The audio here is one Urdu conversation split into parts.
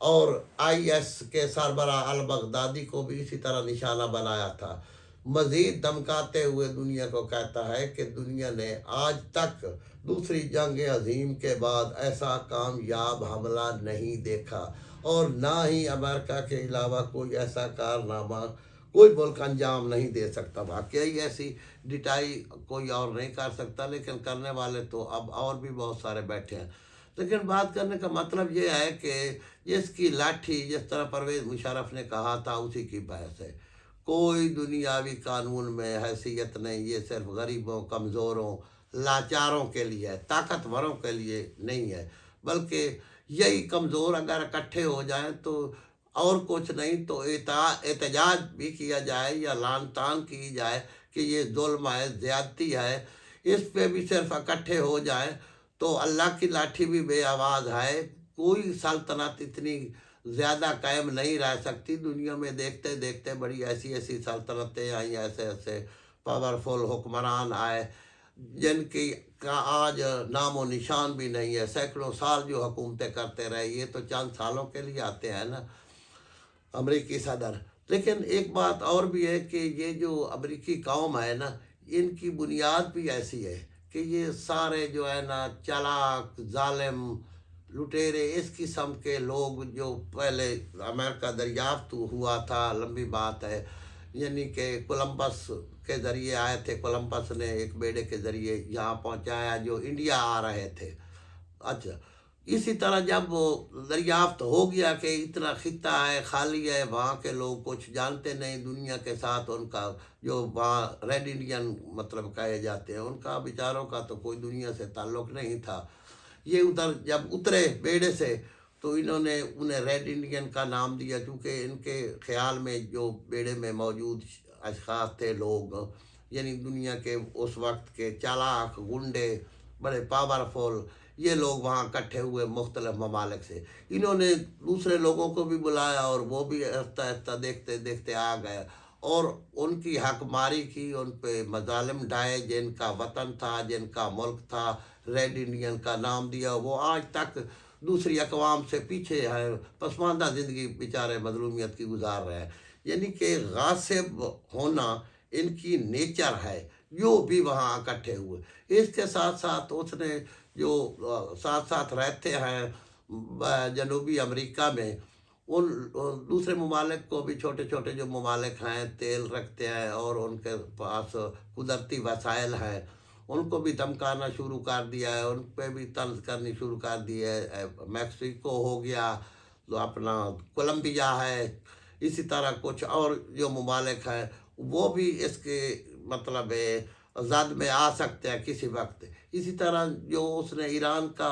اور IS کے سربراہ البغدادی کو بھی اسی طرح نشانہ بنایا تھا۔ مزید دھمکاتے ہوئے دنیا کو کہتا ہے کہ دنیا نے آج تک دوسری جنگ عظیم کے بعد ایسا کامیاب حملہ نہیں دیکھا، اور نہ ہی امریکہ کے علاوہ کوئی ایسا کارنامہ کوئی ملک انجام نہیں دے سکتا۔ واقعی ایسی ڈٹائی کوئی اور نہیں کر سکتا، لیکن کرنے والے تو اب اور بھی بہت سارے بیٹھے ہیں۔ لیکن بات کرنے کا مطلب یہ ہے کہ جس کی لاٹھی، جس طرح پرویز مشرف نے کہا تھا، اسی کی بحث ہے۔ کوئی دنیاوی قانون میں حیثیت نہیں، یہ صرف غریبوں، کمزوروں، لاچاروں کے لیے ہے، طاقتوروں کے لیے نہیں ہے، بلکہ یہی کمزور اگر اکٹھے ہو جائیں تو اور کچھ نہیں تو احتجاج بھی کیا جائے یا لعن طعن کی جائے کہ یہ ظلم ہے، زیادتی ہے، اس پہ بھی صرف اکٹھے ہو جائیں تو اللہ کی لاٹھی بھی بے آواز ہے۔ کوئی سلطنت اتنی زیادہ قائم نہیں رہ سکتی دنیا میں۔ دیکھتے دیکھتے بڑی ایسی ایسی سلطنتیں آئیں، ایسے ایسے پاورفل حکمران آئے جن کی کا آج نام و نشان بھی نہیں ہے۔ سینکڑوں سال جو حکومتیں کرتے رہے، یہ تو چند سالوں کے لیے آتے ہیں نا امریکی صدر۔ لیکن ایک بات اور بھی ہے کہ یہ جو امریکی قوم ہے نا، ان کی بنیاد بھی ایسی ہے کہ یہ سارے جو ہے نا چالاک، ظالم، لٹیرے، اس قسم کے لوگ جو پہلے امریکہ دریافت ہوا تھا، لمبی بات ہے، یعنی کہ کولمبس کے ذریعے آئے تھے، کولمبس نے ایک بیڑے کے ذریعے یہاں پہنچایا جو انڈیا آ رہے تھے۔ اچھا، اسی طرح جب وہ دریافت ہو گیا کہ اتنا خطہ ہے، خالی ہے، وہاں کے لوگ کچھ جانتے نہیں، دنیا کے ساتھ ان کا جو وہاں ریڈ انڈین مطلب کہے جاتے ہیں، ان کا بیچاروں کا تو کوئی دنیا سے تعلق نہیں تھا۔ یہ ادھر جب اترے بیڑے سے تو انہوں نے انہیں ریڈ انڈین کا نام دیا، کیونکہ ان کے خیال میں جو بیڑے میں موجود اشخاص تھے، لوگ، یعنی دنیا کے اس وقت کے چالاک، گنڈے، بڑے پاورفل، یہ لوگ وہاں اکٹھے ہوئے مختلف ممالک سے۔ انہوں نے دوسرے لوگوں کو بھی بلایا اور وہ بھی آہستہ آہستہ دیکھتے دیکھتے آ گئے اور ان کی حق ماری کی، ان پہ مظالم ڈھائے۔ جن کا وطن تھا، جن کا ملک تھا، ریڈ انڈین کا نام دیا، وہ آج تک دوسری اقوام سے پیچھے ہے، پسماندہ زندگی بیچارے مظلومیت کی گزار رہے ہیں۔ یعنی کہ غاصب ہونا ان کی نیچر ہے، جو بھی وہاں اکٹھے ہوئے۔ اس کے ساتھ ساتھ اس نے جو ساتھ ساتھ رہتے ہیں جنوبی امریکہ میں، ان دوسرے ممالک کو بھی، چھوٹے چھوٹے جو ممالک ہیں، تیل رکھتے ہیں اور ان کے پاس قدرتی وسائل ہیں، ان کو بھی دھمکانا شروع کر دیا ہے، ان پہ بھی طنز کرنی شروع کر دی ہے۔ میکسیکو ہو گیا، جو اپنا کولمبیا ہے، اسی طرح کچھ اور جو ممالک ہیں وہ بھی اس کے مطلب زد میں آ سکتے ہیں کسی وقت۔ اسی طرح جو اس نے ایران کا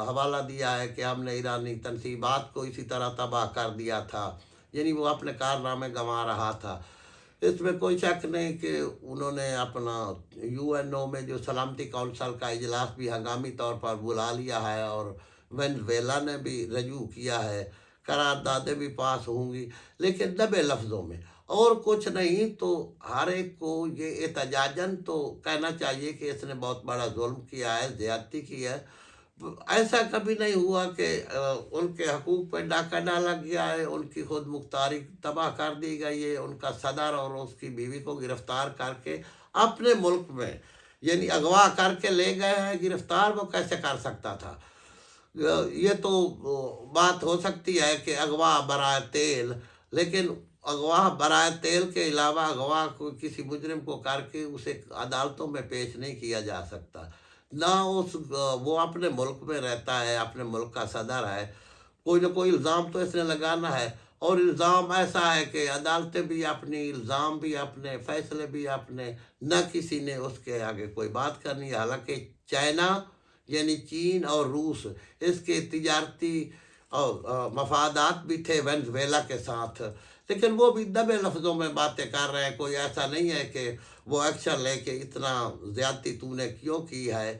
حوالہ دیا ہے کہ ہم نے ایرانی تنصیبات کو اسی طرح تباہ کر دیا تھا، یعنی وہ اپنے کارنامے گنوا رہا تھا۔ اس میں کوئی شک نہیں کہ انہوں نے اپنا UN میں جو سلامتی کونسل کا اجلاس بھی ہنگامی طور پر بلا لیا ہے، اور وینزویلا نے بھی رجوع کیا ہے، قراردادیں بھی پاس ہوں گی، لیکن دبے لفظوں میں اور کچھ نہیں۔ تو ہر ایک کو یہ احتجاجاً تو کہنا چاہیے کہ اس نے بہت بڑا ظلم کیا ہے، زیادتی کی ہے۔ ایسا کبھی نہیں ہوا کہ ان کے حقوق پہ ڈاکہ ڈالا گیا ہے، ان کی خود مختاری تباہ کر دی گئی ہے، ان کا صدر اور اس کی بیوی کو گرفتار کر کے اپنے ملک میں، یعنی اغوا کر کے لے گئے ہیں۔ گرفتار وہ کیسے کر سکتا تھا؟ یہ تو بات ہو سکتی ہے کہ اغوا برائے تیل، لیکن اغوا برائے تیل کے علاوہ اغوا کو کسی مجرم کو کر کے اسے عدالتوں میں پیش نہیں کیا جا سکتا۔ نہ وہ اپنے ملک میں رہتا ہے، اپنے ملک کا صدر ہے، کوئی نہ کوئی الزام تو اس نے لگانا ہے، اور الزام ایسا ہے کہ عدالتیں بھی اپنی، الزام بھی اپنے، فیصلے بھی اپنے، نہ کسی نے اس کے آگے کوئی بات کرنی ہے۔ حالانکہ چائنا یعنی چین اور روس، اس کے تجارتی اور مفادات بھی تھے وینزویلا کے ساتھ، لیکن وہ بھی دبے لفظوں میں باتیں کر رہے ہیں۔ کوئی ایسا نہیں ہے کہ وہ ایکشن لے کے اتنا زیادتی تو نے کیوں کی ہے،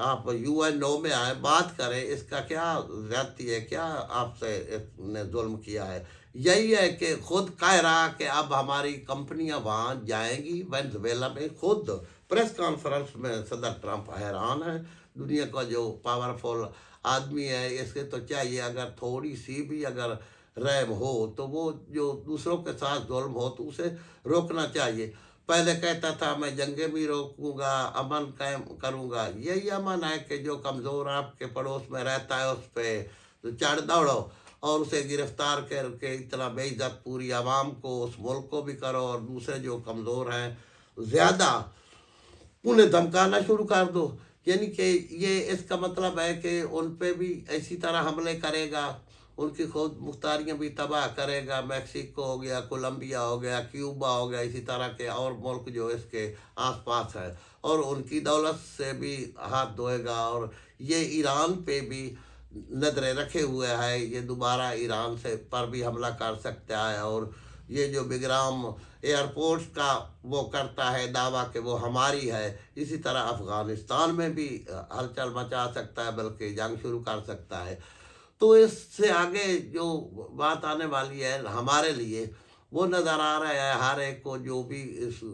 آپ UN میں آئیں، بات کریں، اس کا کیا زیادتی ہے، کیا آپ سے نے ظلم کیا ہے۔ یہی ہے کہ خود کہہ رہا کہ اب ہماری کمپنیاں وہاں جائیں گی وینزویلا میں. خود پریس کانفرنس میں صدر ٹرمپ حیران ہے. دنیا کا جو پاورفل آدمی ہے اس کے تو چاہیے اگر تھوڑی سی بھی اگر رحم ہو تو وہ جو دوسروں کے ساتھ ظلم ہو تو اسے روکنا چاہیے. پہلے کہتا تھا میں جنگیں بھی روکوں گا امن قائم کروں گا. یہی امن ہے کہ جو کمزور آپ کے پڑوس میں رہتا ہے اس پہ چڑھ دوڑو اور اسے گرفتار کر کے اتنا بے عزت پوری عوام کو اس ملک کو بھی کرو اور دوسرے جو کمزور ہیں زیادہ انہیں دھمکانا شروع کر دو. یعنی کہ یہ اس کا مطلب ہے کہ ان پہ بھی اسی طرح حملے کرے گا, ان کی خود مختاریاں بھی تباہ کرے گا. میکسیکو ہو گیا, کولمبیا ہو گیا, کیوبا ہو گیا, اسی طرح کے اور ملک جو اس کے آس پاس ہے, اور ان کی دولت سے بھی ہاتھ دھوئے گا. اور یہ ایران پہ بھی نظریں رکھے ہوئے ہے, یہ دوبارہ ایران سے پر بھی حملہ کر سکتا ہے. اور یہ جو بگرام ایئرپورٹ کا وہ کرتا ہے دعویٰ کہ وہ ہماری ہے, اسی طرح افغانستان میں بھی ہلچل مچا سکتا ہے بلکہ جنگ شروع کر سکتا ہے. تو اس سے آگے جو بات آنے والی ہے ہمارے لیے وہ نظر آ رہا ہے ہر ایک کو جو بھی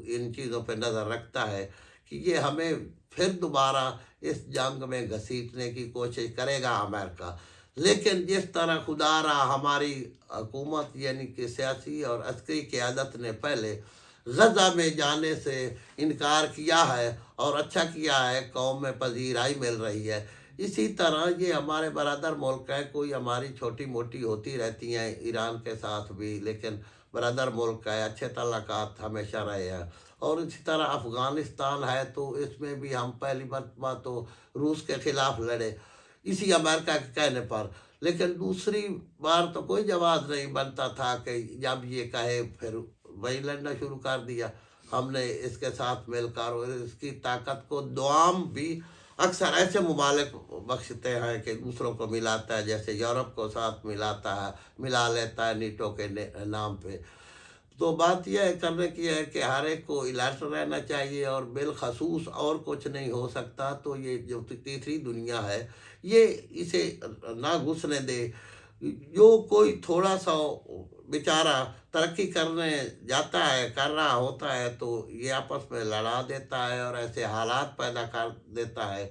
ان چیزوں پہ نظر رکھتا ہے کہ یہ ہمیں پھر دوبارہ اس جنگ میں گھسیٹنے کی کوشش کرے گا امریکہ. لیکن جس طرح خدا را ہماری حکومت یعنی کہ سیاسی اور عسکری قیادت نے پہلے غزہ میں جانے سے انکار کیا ہے اور اچھا کیا ہے, قوم میں پذیرائی مل رہی ہے, اسی طرح یہ ہمارے برادر ملک ہے. کوئی ہماری چھوٹی موٹی ہوتی رہتی ہیں ایران کے ساتھ بھی, لیکن برادر ملک ہے, اچھے تعلقات ہمیشہ رہے ہیں. اور اسی طرح افغانستان ہے تو اس میں بھی ہم پہلی مرتبہ تو روس کے خلاف لڑے اسی امریکہ کے کہنے پر, لیکن دوسری بار تو کوئی جواز نہیں بنتا تھا کہ جب یہ کہے پھر وہی لڑنا شروع کر دیا. ہم نے اس کے ساتھ مل کر اور اس کی طاقت کو دوام بھی اکثر ایسے ممالک بخشتے ہیں کہ دوسروں کو ملاتا ہے, جیسے یورپ کو ساتھ ملاتا ہے, ملا لیتا ہے نیٹو کے نام پہ. تو بات یہ ہے کرنے کی ہے کہ ہر ایک کو الرٹ رہنا چاہیے اور بالخصوص اور کچھ نہیں ہو سکتا. تو یہ جو تیسری دنیا ہے یہ اسے نہ گھسنے دے. جو کوئی تھوڑا سا بیچارہ ترقی کرنے جاتا ہے کر رہا ہوتا ہے تو یہ آپس میں لڑا دیتا ہے اور ایسے حالات پیدا کر دیتا ہے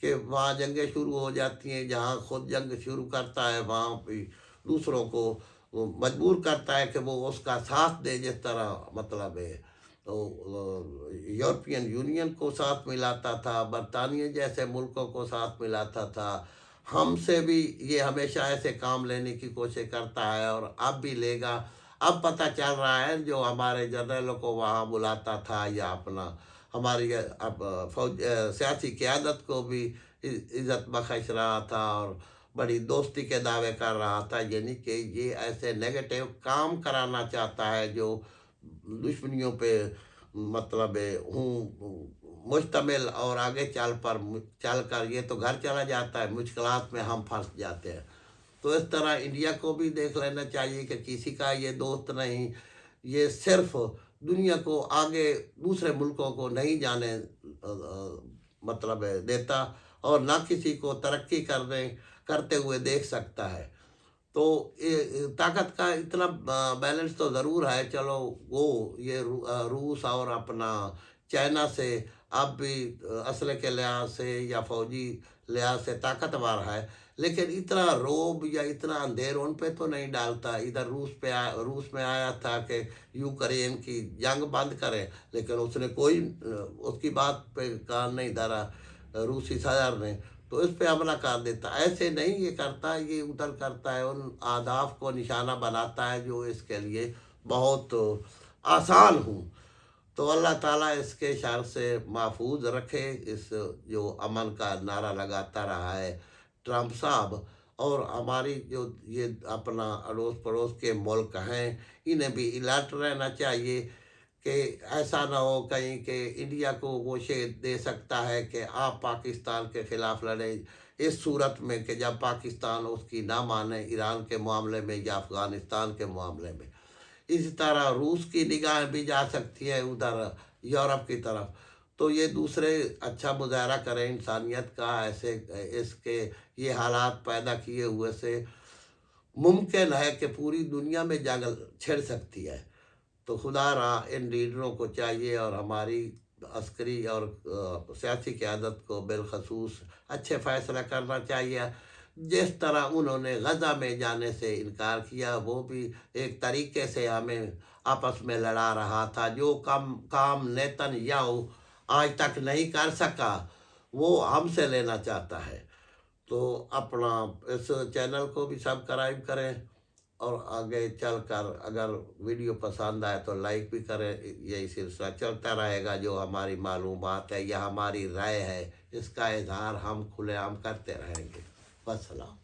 کہ وہاں جنگیں شروع ہو جاتی ہیں. جہاں خود جنگ شروع کرتا ہے وہاں بھی دوسروں کو مجبور کرتا ہے کہ وہ اس کا ساتھ دے, جس طرح مطلب ہے تو یورپین یونین کو ساتھ ملاتا تھا, برطانیہ جیسے ملکوں کو ساتھ ملاتا تھا. ہم سے بھی یہ ہمیشہ ایسے کام لینے کی کوشش کرتا ہے اور اب بھی لے گا. اب پتہ چل رہا ہے جو ہمارے جنرلوں کو وہاں بلاتا تھا یا اپنا ہماری اب سیاسی قیادت کو بھی عزت بخش رہا تھا اور بڑی دوستی کے دعوے کر رہا تھا. یعنی کہ یہ ایسے نیگیٹو کام کرانا چاہتا ہے جو دشمنیوں پہ مطلب ہوں مشتمل, اور آگے چل کر یہ تو گھر چلا جاتا ہے, مشکلات میں ہم پھنس جاتے ہیں. تو اس طرح انڈیا کو بھی دیکھ لینا چاہیے کہ کسی کا یہ دوست نہیں, یہ صرف دنیا کو آگے دوسرے ملکوں کو نہیں جانے مطلب دیتا اور نہ کسی کو ترقی کرتے ہوئے دیکھ سکتا ہے. تو طاقت کا اتنا بیلنس تو ضرور ہے. چلو وہ یہ روس اور اپنا چائنا سے اب بھی اسلحے کے لحاظ سے یا فوجی لحاظ سے طاقتور ہے, لیکن اتنا روب یا اتنا اندھیر ان پہ تو نہیں ڈالتا. ادھر روس میں آیا تھا کہ یوکرین کی جنگ بند کرے, لیکن اس نے کوئی اس کی بات پہ کان نہیں دھرا روسی صدر نے, تو اس پہ حملہ کر دیتا. ایسے نہیں یہ کرتا, یہ ادھر کرتا ہے, ان اہداف کو نشانہ بناتا ہے جو اس کے لیے بہت آسان ہوں. تو اللہ تعالیٰ اس کے شر سے محفوظ رکھے. اس جو امن کا نعرہ لگاتا رہا ہے ٹرمپ صاحب, اور ہماری جو یہ اپنا اڑوس پڑوس کے ملک ہیں انہیں بھی الرٹ رہنا چاہیے کہ ایسا نہ ہو کہیں کہ انڈیا کو وہ شیئر دے سکتا ہے کہ آپ پاکستان کے خلاف لڑیں, اس صورت میں کہ جب پاکستان اس کی نہ مانے ایران کے معاملے میں یا افغانستان کے معاملے میں. اسی طرح روس کی نگاہیں بھی جا سکتی ہے ادھر یورپ کی طرف. تو یہ دوسرے اچھا مظاہرہ کریں انسانیت کا, ایسے اس کے یہ حالات پیدا کیے ہوئے سے ممکن ہے کہ پوری دنیا میں جنگ چھڑ سکتی ہے۔ تو خدا را ان لیڈروں کو چاہیے اور ہماری عسکری اور سیاسی قیادت کو بالخصوص اچھے فیصلہ کرنا چاہیے۔ جس طرح انہوں نے غزہ میں جانے سے انکار کیا، وہ بھی ایک طریقے سے ہمیں آپس میں لڑا رہا تھا۔ جو کام نیتن یاہو آج تک نہیں کر سکا وہ ہم سے لینا چاہتا ہے۔ تو اپنا اس چینل کو بھی سبسکرائب کریں، اور آگے چل کر اگر ویڈیو پسند آئے تو لائک بھی کریں۔ یہی سلسلہ چلتا رہے گا۔ جو ہماری معلومات ہے یا ہماری رائے ہے، اس کا اظہار ہم کھلے عام کرتے رہیں گے۔ والسلام۔